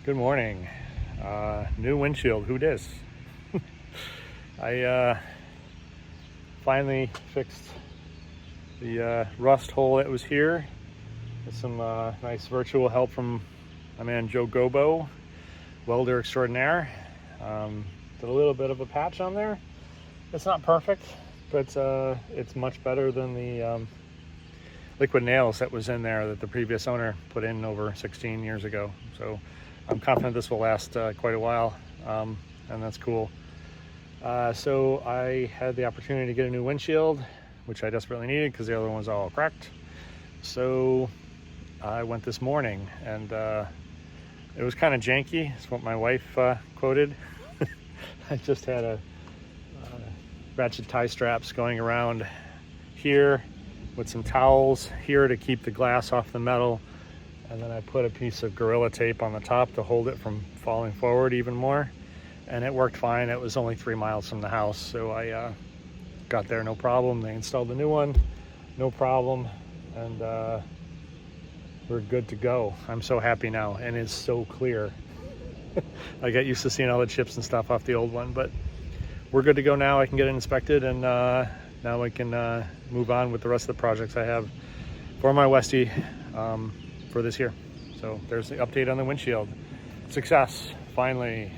Good morning. New windshield. Who dis? I finally fixed the rust hole that was here with some nice virtual help from my man Joe Gobo, welder extraordinaire. Did a little bit of a patch on there. It's not perfect, but it's much better than the liquid nails that was in there that the previous owner put in over 16 years ago. So I'm confident this will last quite a while, and that's cool. So I had the opportunity to get a new windshield, which I desperately needed because the other one was all cracked. So I went this morning, and it was kind of janky. It's what my wife quoted. I just had a ratchet tie straps going around here with some towels here to keep the glass off the metal, and then I put a piece of Gorilla Tape on the top to hold it from falling forward even more, and it worked fine. It was only 3 miles from the house, so I got there no problem. They installed the new one, no problem, and we're good to go. I'm so happy now, and it's so clear. I got used to seeing all the chips and stuff off the old one, but we're good to go now. I can get it inspected, and now I can move on with the rest of the projects I have for my Westie for this year. So there's the update on the windshield. Success, finally.